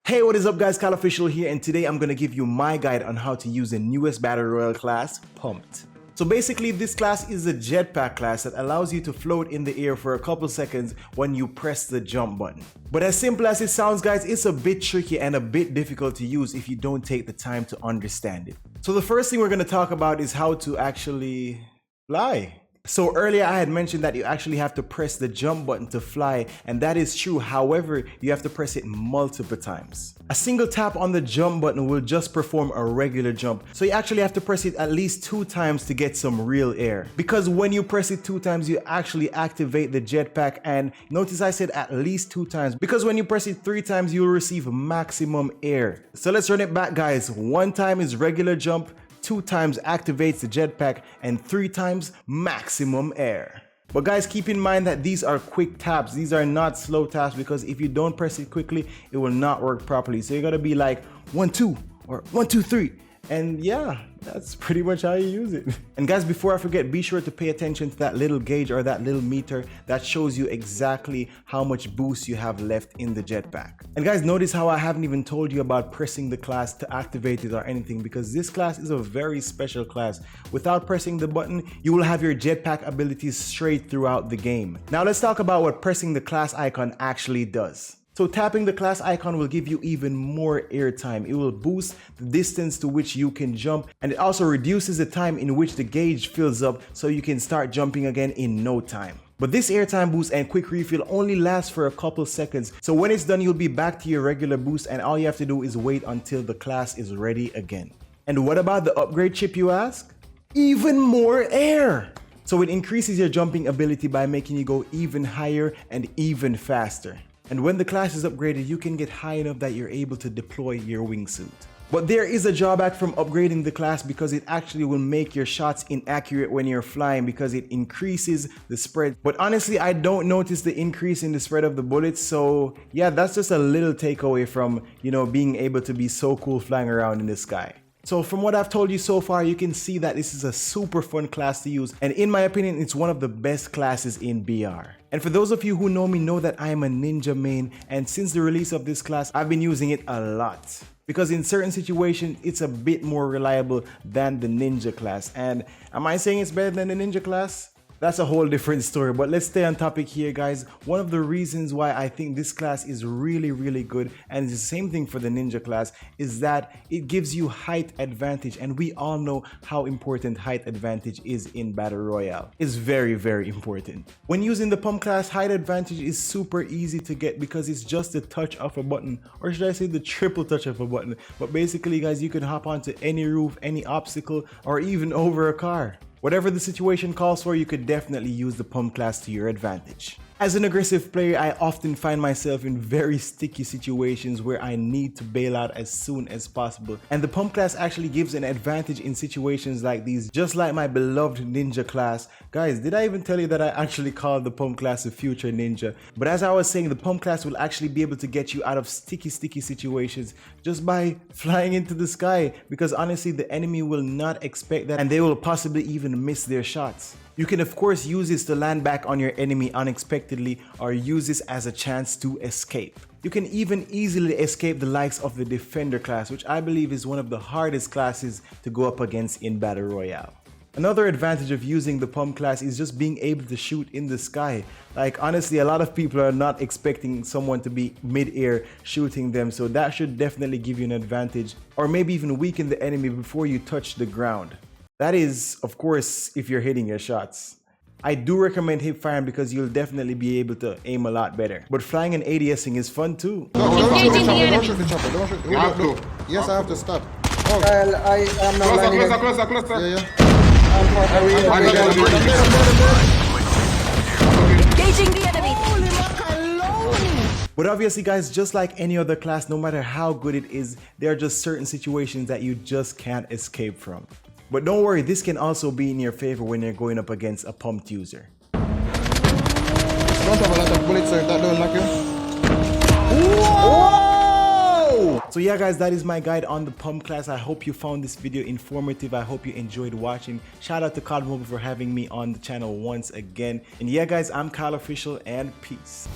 Hey, what is up guys, Kvleofficial here, and today I'm going to give you my guide on how to use the newest Battle Royale class, Pumped. So basically this class is a jetpack class that allows you to float in the air for a couple seconds when you press the jump button. But as simple as it sounds guys, it's a bit tricky and a bit difficult to use if you don't take the time to understand it. So the first thing we're going to talk about is how to actually fly. So earlier I had mentioned that you actually have to press the jump button to fly, and that is true. However, you have to press it multiple times. A single tap on the jump button will just perform a regular jump. So you actually have to press it at least 2 times to get some real air. Because when you press it 2 times, you actually activate the jetpack, and notice I said at least 2 times. Because when you press it 3 times, you will receive maximum air. So let's run it back guys. 1 time is regular jump, 2 times activates the jetpack, and 3 times maximum air. But guys, keep in mind that these are quick taps. These are not slow taps, because if you don't press it quickly, it will not work properly. So you gotta be like 1 2 or 1 2 3. And yeah, that's pretty much how you use it. And guys, before I forget, be sure to pay attention to that little gauge or that little meter that shows you exactly how much boost you have left in the jetpack. And guys, notice how I haven't even told you about pressing the class to activate it or anything, because this class is a very special class. Without pressing the button, you will have your jetpack abilities straight throughout the game. Now let's talk about what pressing the class icon actually does. So tapping the class icon will give you even more airtime. It will boost the distance to which you can jump, and it also reduces the time in which the gauge fills up so you can start jumping again in no time. But this airtime boost and quick refill only lasts for a couple seconds. So when it's done, you'll be back to your regular boost, and all you have to do is wait until the class is ready again. And what about the upgrade chip, you ask? Even more air! So it increases your jumping ability by making you go even higher and even faster. And when the class is upgraded, you can get high enough that you're able to deploy your wingsuit. But there is a drawback from upgrading the class, because it actually will make your shots inaccurate when you're flying, because it increases the spread. But honestly, I don't notice the increase in the spread of the bullets. So yeah, that's just a little takeaway from, being able to be so cool flying around in the sky. So from what I've told you so far, you can see that this is a super fun class to use, and in my opinion, it's one of the best classes in BR. And for those of you who know me know that I am a ninja main, and since the release of this class, I've been using it a lot. Because in certain situations, it's a bit more reliable than the ninja class. And am I saying it's better than the ninja class? That's a whole different story, but let's stay on topic here guys. One of the reasons why I think this class is really good, and it's the same thing for the ninja class, is that it gives you height advantage, and we all know how important height advantage is in Battle Royale. It's very important. When using the pump class, height advantage is super easy to get because it's just the touch of a button, or should I say the triple touch of a button. But basically guys, you can hop onto any roof, any obstacle, or even over a car. Whatever the situation calls for, you could definitely use the pump class to your advantage. As an aggressive player, I often find myself in very sticky situations where I need to bail out as soon as possible. And the pump class actually gives an advantage in situations like these, just like my beloved ninja class. Guys, did I even tell you that I actually called the pump class a future ninja? But as I was saying, the pump class will actually be able to get you out of sticky situations just by flying into the sky, because honestly, the enemy will not expect that, and they will possibly even miss their shots. You can of course use this to land back on your enemy unexpectedly, or use this as a chance to escape. You can even easily escape the likes of the Defender class, which I believe is one of the hardest classes to go up against in Battle Royale. Another advantage of using the pump class is just being able to shoot in the sky. Like honestly, a lot of people are not expecting someone to be mid-air shooting them, so that should definitely give you an advantage, or maybe even weaken the enemy before you touch the ground. That is, of course, if you're hitting your shots. I do recommend hip firing because you'll definitely be able to aim a lot better. But flying and ADSing is fun too. Don't shoot the chopper. You have to. Yes, I have to stop. Oh. Well, I am not landing. Closer. Yeah. Engaging the enemy. But obviously guys, just like any other class, no matter how good it is, there are just certain situations that you just can't escape from. But don't worry, this can also be in your favor when you're going up against a pumped user. Don't have a lot of bullets, sir. That don't knock you. Whoa! So yeah guys, that is my guide on the pump class. I hope you found this video informative. I hope you enjoyed watching. Shout out to COD Mobile for having me on the channel once again. And yeah guys, I'm Kvleofficial, and peace.